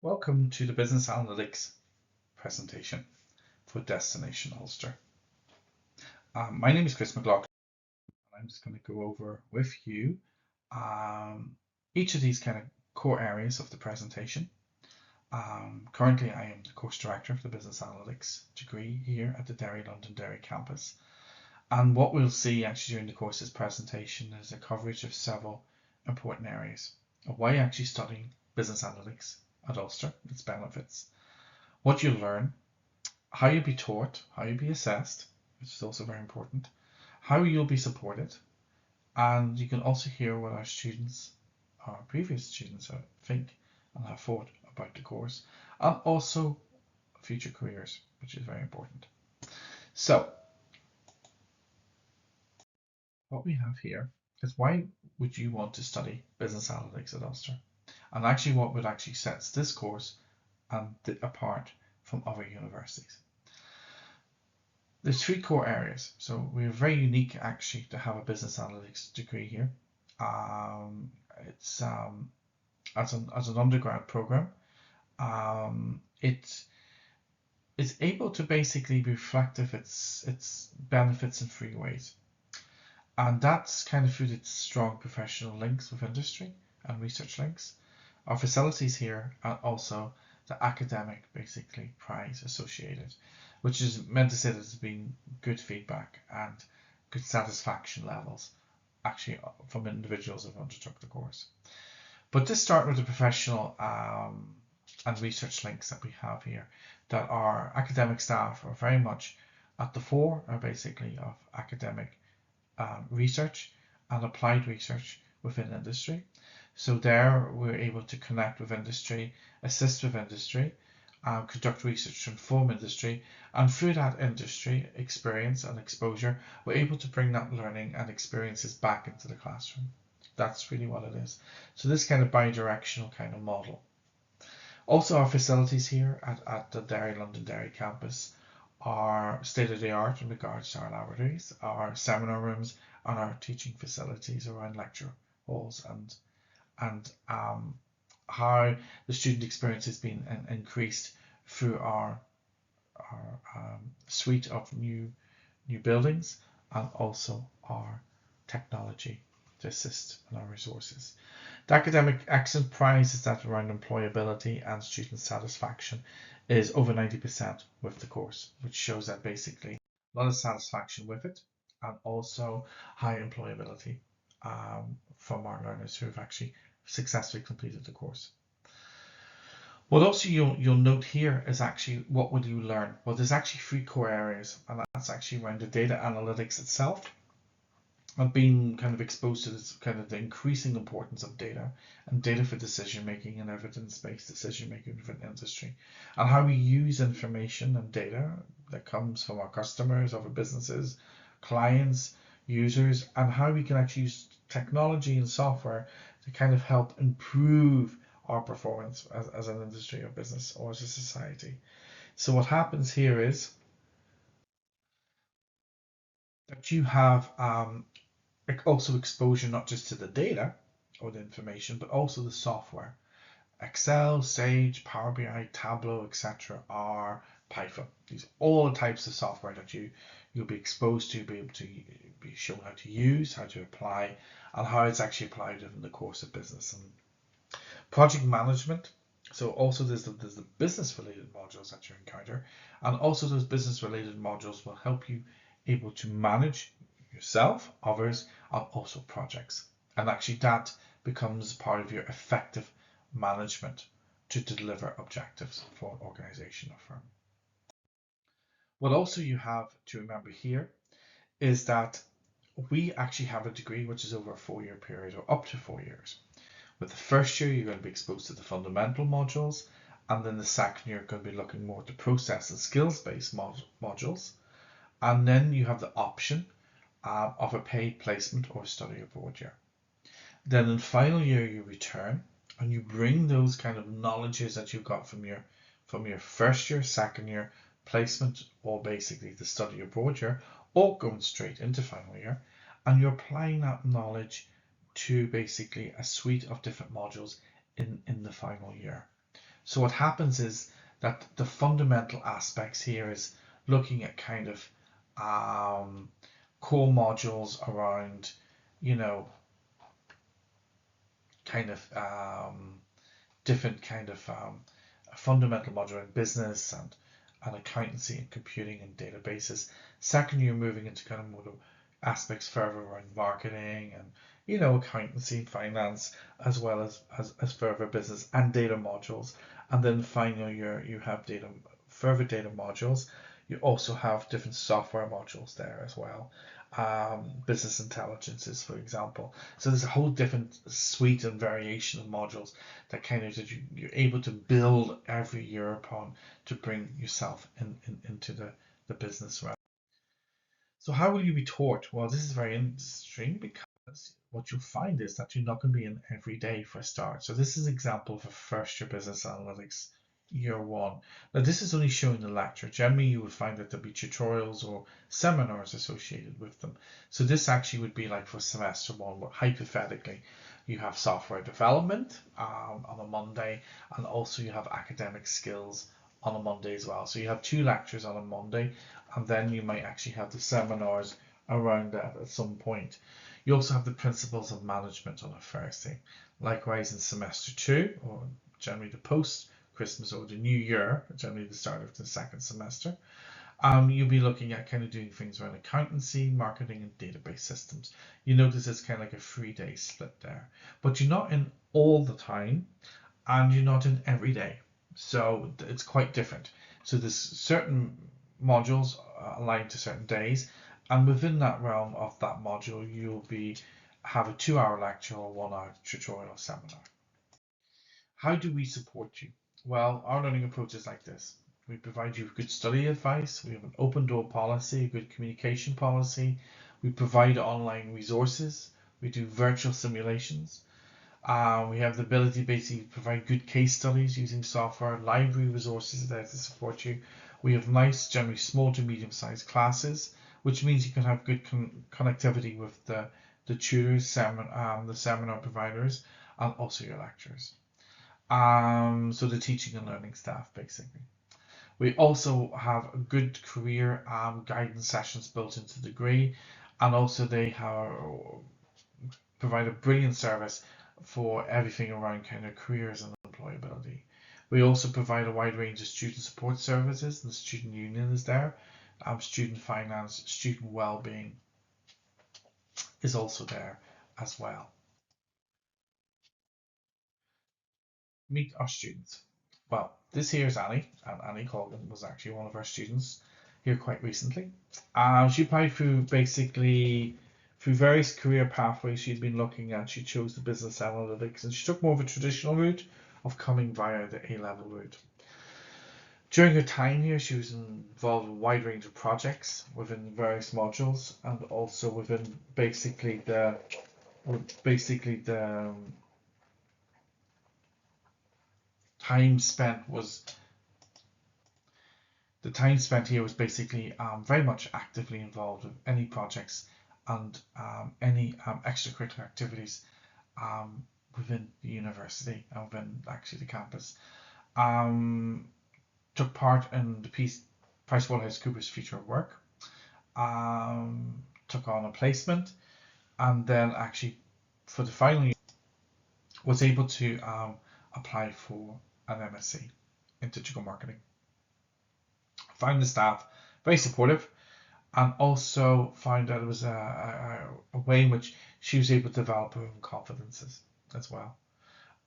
Welcome to the Business Analytics presentation for Destination Ulster. My name is Chris McLaughlin. I'm just going to go over with you each of these kind of core areas of the presentation. Currently, I am the course director of the Business Analytics degree here at the London Derry campus. And what we'll see actually during the course's presentation is a coverage of several important areas of why actually studying business analytics at Ulster, its benefits, what you learn, how you'll be taught, how you'll be assessed, which is also very important, how you'll be supported, and you can also hear what our students, our previous students, think and have thought about the course, and also future careers, which is very important. So, what we have here is why would you want to study business analytics at Ulster? And actually what would actually sets this course apart from other universities. There's three core areas. So we're very unique actually to have a business analytics degree here. It's as an undergrad program. It's able to basically reflect its benefits in three ways. And that's kind of through its strong professional links with industry and research links. Our facilities here are also the academic basically prize associated, which is meant to say that there's been good feedback and good satisfaction levels actually from individuals who have undertook the course. But to start with the professional and research links that we have here, that our academic staff are very much at the fore basically of academic research and applied research within industry. So there we're able to connect with industry, assist with industry, conduct research to inform industry, and through that industry experience and exposure, we're able to bring that learning and experiences back into the classroom. That's really what it is. So this kind of bi-directional kind of model. Also our facilities here at the London Derry campus are state-of-the-art in regards to our laboratories, our seminar rooms, and our teaching facilities around lecture halls and how the student experience has been increased through our suite of new buildings and also our technology to assist in our resources. The Academic Excellence Prize is that around employability and student satisfaction is over 90% with the course, which shows that basically a lot of satisfaction with it and also high employability from our learners who have actually successfully completed the course. What also you'll note here is actually what would you learn? Well, there's actually three core areas, and that's actually around the data analytics itself. I've been kind of exposed to this kind of the increasing importance of data and data for decision making and evidence-based decision making within industry, and how we use information and data that comes from our customers, our businesses, clients, users, and how we can actually use technology and software to kind of help improve our performance as an industry or business or as a society. So what happens here is that you have also exposure not just to the data or the information, but also the software. Excel, Sage, Power BI, Tableau, etc. are Python. These are all the types of software that you'll be exposed to, be able to be shown how to use, how to apply, and how it's actually applied in the course of business. And project management. So also there's the business related modules that you encounter, and also those business related modules will help you able to manage yourself, others, and also projects. And actually that becomes part of your effective management to deliver objectives for an organization or firm. What also you have to remember here is that we actually have a degree which is over a 4-year period or up to 4 years. With the first year, you're going to be exposed to the fundamental modules, and then the second year, you're going to be looking more at the process and skills-based modules. And then you have the option of a paid placement or study abroad year. Then in final year, you return and you bring those kind of knowledges that you got from your first year, second year placement, or basically the study abroad year, or going straight into final year, and you're applying that knowledge to basically a suite of different modules in the final year. So what happens is that the fundamental aspects here is looking at kind of core modules around, you know, kind of different kind of fundamental module in business and accountancy and computing and databases. Second, you're moving into kind of more aspects further around marketing and, you know, accountancy, finance, as well as further business and data modules. And then finally, you have further data modules. You also have different software modules there as well. Business intelligences, for example. So there's a whole different suite and variation of modules that kind of that you're able to build every year upon to bring yourself into the business realm. So how will you be taught? Well, this is very interesting because what you'll find is that you're not going to be in every day for a start. So this is an example of a first year business analytics year one. Now this is only showing the lecture. Generally you would find that there'll be tutorials or seminars associated with them. So this actually would be like for semester one, where hypothetically you have software development on a Monday, and also you have academic skills on a Monday as well. So you have two lectures on a Monday, and then you might actually have the seminars around that at some point. You also have the principles of management on a Thursday. Likewise in semester two, or generally the post Christmas or the New Year, generally the start of the second semester, you'll be looking at kind of doing things around accountancy, marketing, and database systems. You notice it's kind of like a 3-day split there, but you're not in all the time, and you're not in every day. So it's quite different. So there's certain modules aligned to certain days, and within that realm of that module, you'll be have a 2-hour lecture or 1-hour tutorial seminar. How do we support you? Well, our learning approach is like this. We provide you with good study advice. We have an open door policy, a good communication policy. We provide online resources. We do virtual simulations. We have the ability to basically provide good case studies using software, library resources there to support you. We have nice, generally small to medium sized classes, which means you can have good connectivity with the tutors, the seminar providers, and also your lecturers. So the teaching and learning staff, basically. We also have a good career guidance sessions built into the degree, and also they provide a brilliant service for everything around kind of careers and employability. We also provide a wide range of student support services. The student union is there. Student finance, student well-being is also there as well. Meet our students. Well, this here is Annie, and Annie Colgan was actually one of our students here quite recently. She applied through various career pathways she'd been looking at. She chose the business analytics, and she took more of a traditional route of coming via the A-level route. During her time here, she was involved in a wide range of projects within various modules, and also within basically the time spent here was basically very much actively involved with any projects and any extracurricular activities within the university and within actually the campus. Took part in the PricewaterhouseCoopers Future of Work. Took on a placement, and then actually for the final year was able to apply for an MSc in digital marketing. Found the staff very supportive, and also found that it was a way in which she was able to develop her own confidences as well,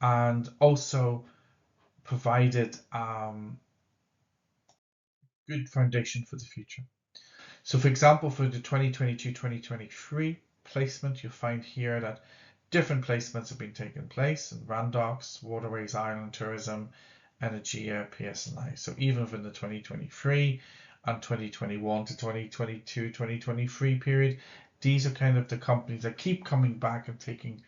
and also provided good foundation for the future. So for example, for the 2022-2023 placement, you'll find here that different placements have been taking place in Randox, Waterways Ireland Tourism, Energia, PSNI. So even within the 2023 and 2021 to 2022-2023 period, these are kind of the companies that keep coming back and taking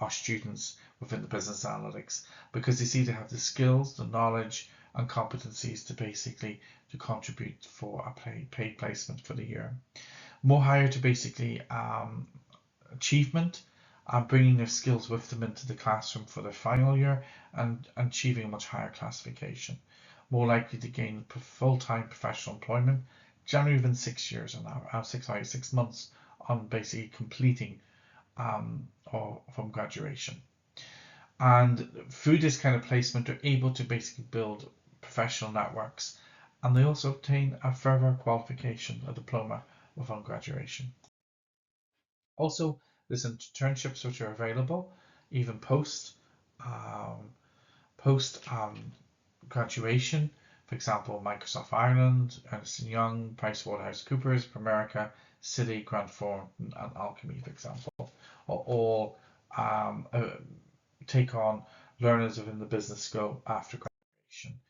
our students within the business analytics, because they see they have the skills, the knowledge and competencies to basically to contribute for a paid placement for the year. More higher to basically achievement and bringing their skills with them into the classroom for their final year and achieving a much higher classification. More likely to gain full-time professional employment, generally within 6 years on that, 6 months on basically completing or from graduation. And through this kind of placement, they're able to basically build professional networks, and they also obtain a further qualification, a diploma upon graduation. Also, there's internships which are available even um, post graduation. For example, Microsoft Ireland, Ernst & Young, PricewaterhouseCoopers, Primerica, Citi, Grant Thornton, and Alchemy, for example, are all take on learners within the business school after graduation.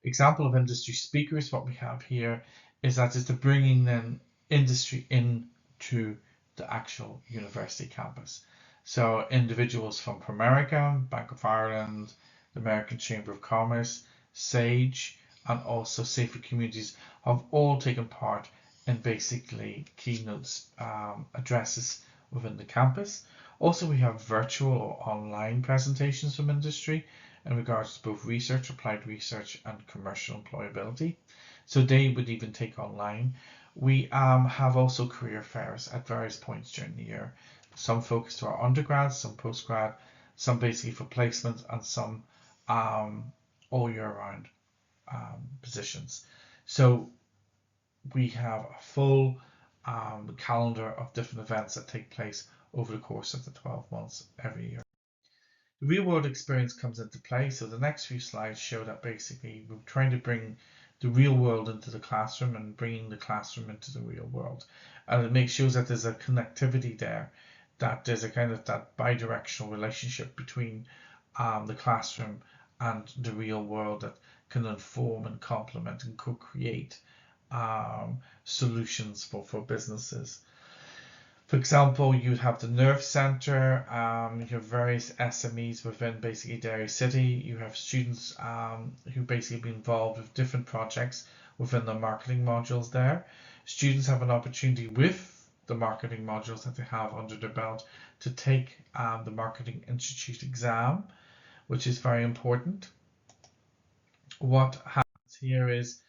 Example of industry speakers, what we have here is that it's bringing then industry into the actual university campus. So individuals from Primerica, Bank of Ireland, the American Chamber of Commerce, SAGE, and also Safer Communities have all taken part in basically keynotes addresses within the campus. Also, we have virtual or online presentations from industry in regards to both research, applied research, and commercial employability. So they would even take online. We have also career fairs at various points during the year. Some focused to our undergrads, some postgrad, some basically for placement, and some all year round positions. So we have a full calendar of different events that take place over the course of the 12 months every year. The real world experience comes into play. So the next few slides show that basically we're trying to bring the real world into the classroom and bringing the classroom into the real world. And it makes sure that there's a connectivity there, that there's a kind of that bi-directional relationship between the classroom and the real world that can inform and complement and co-create solutions for businesses. For example, you'd have the Nerve Centre, you have various SMEs within basically Derry City, you have students who basically be involved with different projects within the marketing modules there. Students have an opportunity with the marketing modules that they have under their belt to take the Marketing Institute exam, which is very important. What happens here is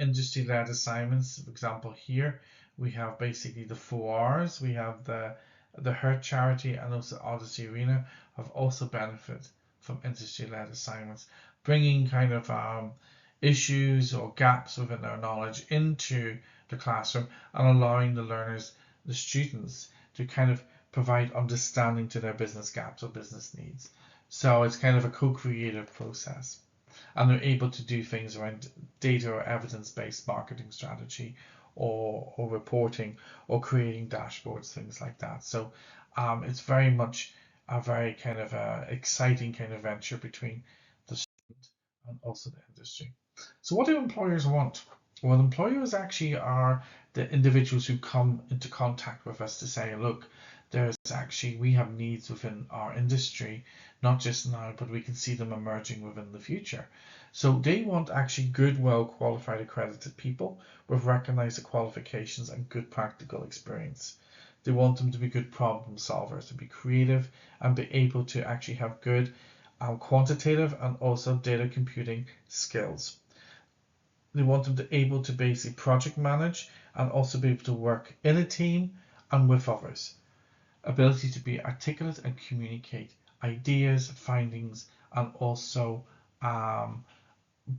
industry-led assignments. For example, here we have basically the 4Rs. We have the Hurt Charity and also Odyssey Arena have also benefited from industry-led assignments, bringing kind of issues or gaps within their knowledge into the classroom and allowing the learners, the students, to kind of provide understanding to their business gaps or business needs. So it's kind of a co-creative process. And they're able to do things around data or evidence-based marketing strategy or reporting or creating dashboards, things like that. So it's very much a very kind of exciting kind of venture between the student and also the industry. So what do employers want? Well, employers actually are the individuals who come into contact with us to say, look, we have needs within our industry, not just now, but we can see them emerging within the future. So they want actually good, well qualified, accredited people with recognized qualifications and good practical experience. They want them to be good problem solvers, to be creative and be able to actually have good quantitative and also data computing skills. They want them to be able to basically project manage and also be able to work in a team and with others. Ability to be articulate and communicate ideas, findings, and also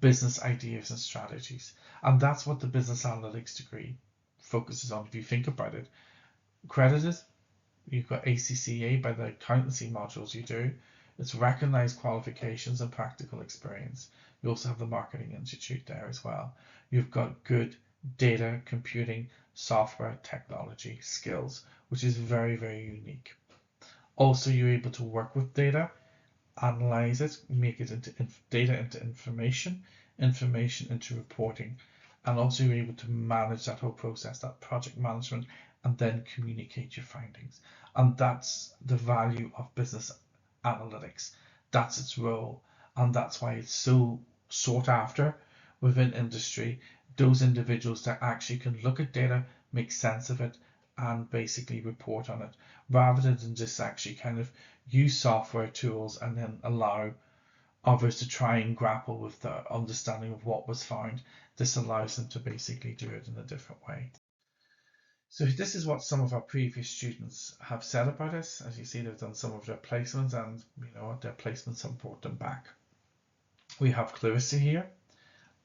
business ideas and strategies. And that's what the business analytics degree focuses on. If you think about it, credited, you've got ACCA by the accountancy modules you do. It's recognized qualifications and practical experience. You also have the Marketing Institute there as well. You've got good data, computing, software, technology skills, which is very, very unique. Also, you're able to work with data, analyze it, make it into data into information, information into reporting, and also you're able to manage that whole process, that project management, and then communicate your findings. And that's the value of business analytics. That's its role, and that's why it's so sought after within industry. Those individuals that actually can look at data, make sense of it, and basically report on it, rather than just actually kind of use software tools and then allow others to try and grapple with the understanding of what was found. This allows them to basically do it in a different way. So this is what some of our previous students have said about us. As you see, they've done some of their placements, and their placements have brought them back. We have Clarissa here,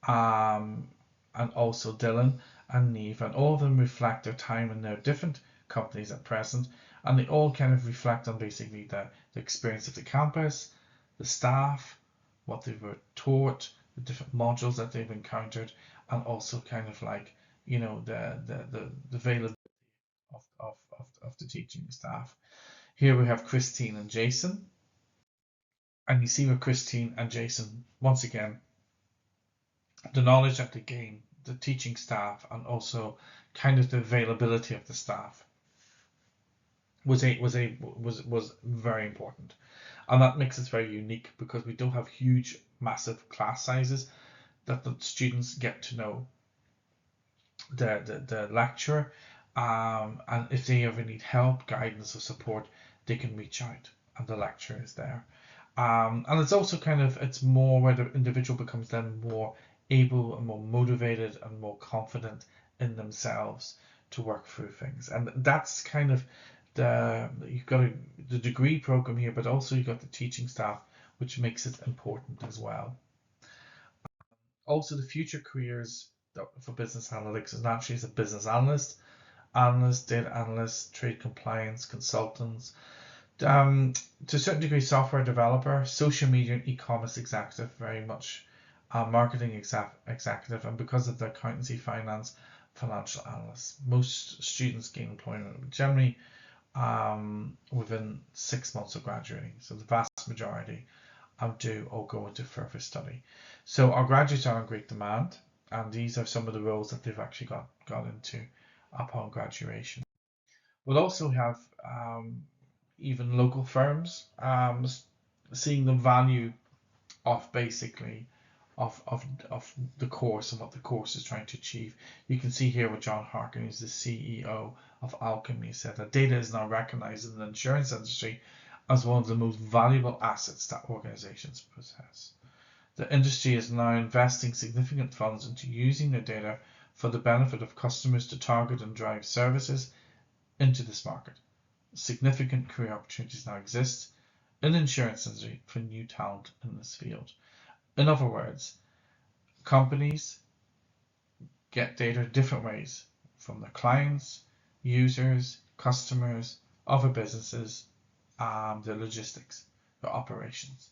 and also Dylan and Neve, and all of them reflect their time in their different companies at present, and they all kind of reflect on basically the experience of the campus, the staff, what they were taught, the different modules that they've encountered, and also kind of like the availability of the teaching staff. Here we have Christine and Jason, and you see with Christine and Jason, once again, the knowledge that they gain, the teaching staff, and also kind of the availability of the staff was very important, and that makes us very unique because we don't have huge, massive class sizes that the students get to know the lecturer, and if they ever need help, guidance, or support, they can reach out, and the lecturer is there. And it's also it's more where the individual becomes then more able and more motivated and more confident in themselves to work through things. And that's you've got the degree program here, but also you've got the teaching staff, which makes it important as well. Also, the future careers for business analytics is naturally as a business analyst, data analyst, trade compliance, consultants, to a certain degree software developer, social media and e-commerce executive, very much marketing executive, and because of the accountancy, finance, financial analysts. Most students gain employment generally within 6 months of graduating, so the vast majority do or go into further study. So our graduates are in great demand, and these are some of the roles that they've actually got into upon graduation. We'll also have even local firms seeing the value of basically of the course and what the course is trying to achieve. You can see here with John Harkin, who's the CEO of Alchemy, said that data is now recognized in the insurance industry as one of the most valuable assets that organizations possess. The industry is now investing significant funds into using their data for the benefit of customers to target and drive services into this market. Significant career opportunities now exist in the insurance industry for new talent in this field. In other words, companies get data different ways from their clients, users, customers, other businesses, their logistics, their operations.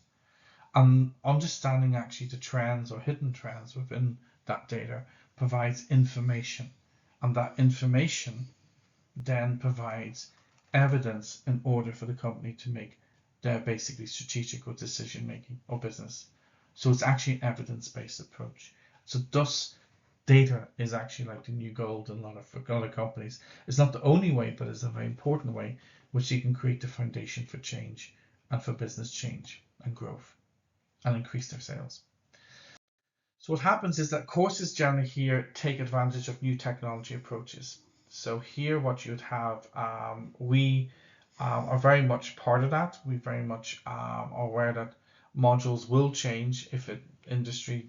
And understanding actually the trends or hidden trends within that data provides information, and that information then provides evidence in order for the company to make their basically strategic or decision making or business. So it's actually an evidence-based approach. So thus, data is actually like the new gold in a lot of companies. It's not the only way, but it's a very important way which you can create the foundation for change and for business change and growth and increase their sales. So what happens is that courses generally here take advantage of new technology approaches. So here what you'd have, we are very much part of that. We very much are aware that modules will change if industry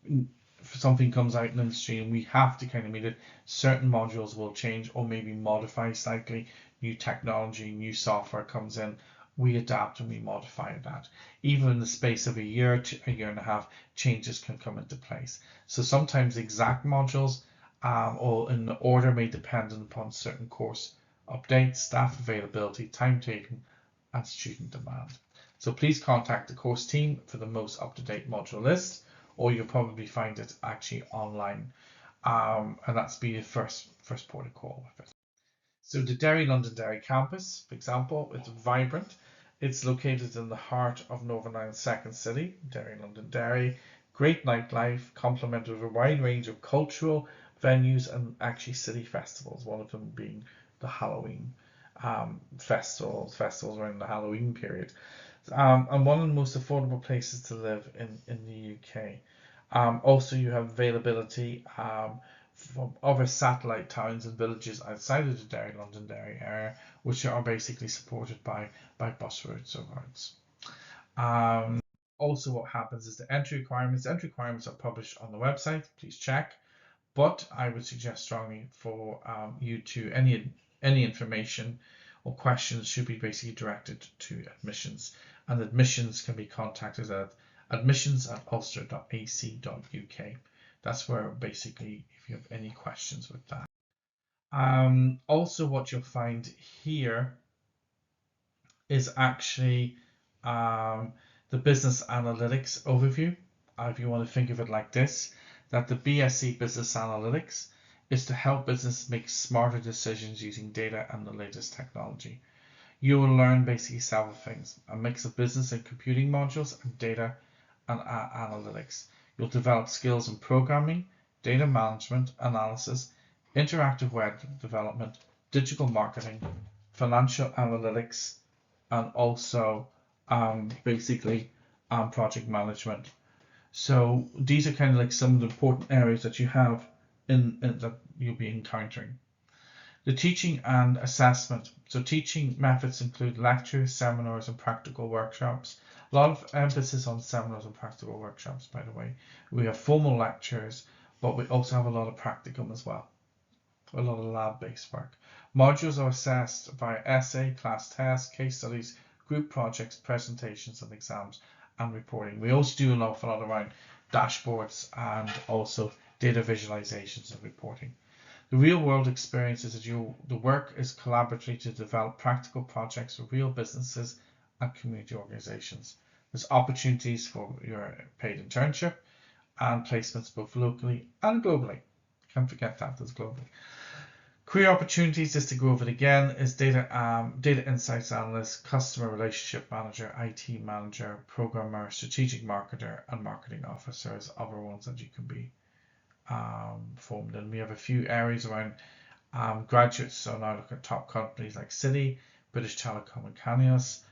if something comes out in the industry and we have to kind of meet it. Certain modules will change or maybe modify slightly. New technology, new software comes in, we adapt and we modify that. Even in the space of a year to a year and a half, changes can come into place. So sometimes exact modules or in the order may depend upon certain course updates, staff availability, timetable, and student demand. So please contact the course team for the most up-to-date module list, or you'll probably find it actually online, and that's be your first port of call with it. So the Derry Londonderry campus, for example, it's vibrant. It's located in the heart of Northern Ireland's second city, Derry Londonderry. Great nightlife, complemented with a wide range of cultural venues and actually city festivals, one of them being the Halloween festivals around the Halloween period. And one of the most affordable places to live in the UK. Also, you have availability from other satellite towns and villages outside of the Derry, Londonderry area, which are basically supported by bus routes or routes. Also, what happens is the entry requirements. Entry requirements are published on the website. Please check. But I would suggest strongly for you to any information or questions should be basically directed to admissions, and admissions can be contacted at admissions@ulster.ac.uk. That's where basically if you have any questions with that. Also, what you'll find here is actually the business analytics overview. If you want to think of it like this, that the BSc Business Analytics is to help business make smarter decisions using data and the latest technology. You will learn basically several things: a mix of business and computing modules and data and analytics. You'll develop skills in programming, data management, analysis, interactive web development, digital marketing, financial analytics, and also basically project management. So these are kind of like some of the important areas that you have in that you'll be encountering. The teaching and assessment. So teaching methods include lectures, seminars, and practical workshops. A lot of emphasis on seminars and practical workshops, by the way. We have formal lectures, but we also have a lot of practicum as well. A lot of lab-based work. Modules are assessed via essay, class tests, case studies, group projects, presentations, and exams, and reporting. We also do an awful lot around dashboards and also data visualizations and reporting. The real world experience is that the work is collaboratively to develop practical projects for real businesses and community organizations. There's opportunities for your paid internship and placements both locally and globally. Can't forget that, there's globally. Career opportunities, just to go over it again, is data insights analyst, customer relationship manager, IT manager, programmer, strategic marketer, and marketing officer as other ones that you can be formed in. We have a few areas around graduates, so now look at top companies like Citi, British Telecom, and Canios.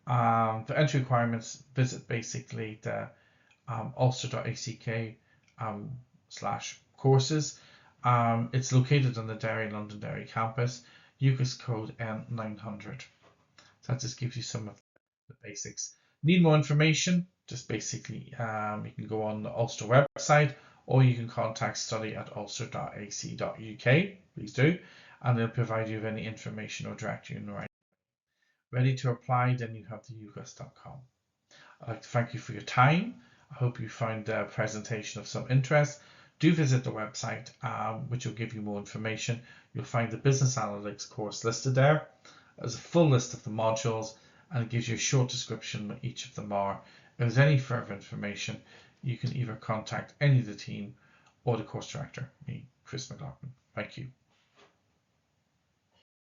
For entry requirements, visit basically the ulster.ack/courses. It's located on the Derry Londonderry campus. UCAS code N900. So that just gives you some of the basics. Need more information? Just basically you can go on the Ulster website, or you can contact study@ulster.ac.uk. Please do, and they'll provide you with any information or direct you in the right. Ready to apply? Then you have the ucas.com. I'd like to thank you for your time. I hope you found the presentation of some interest. Do visit the website, which will give you more information. You'll find the business analytics course listed there. There's a full list of the modules, and it gives you a short description of each of them are. If there's any further information, you can either contact any of the team or the course director, me, Chris McLaughlin. Thank you.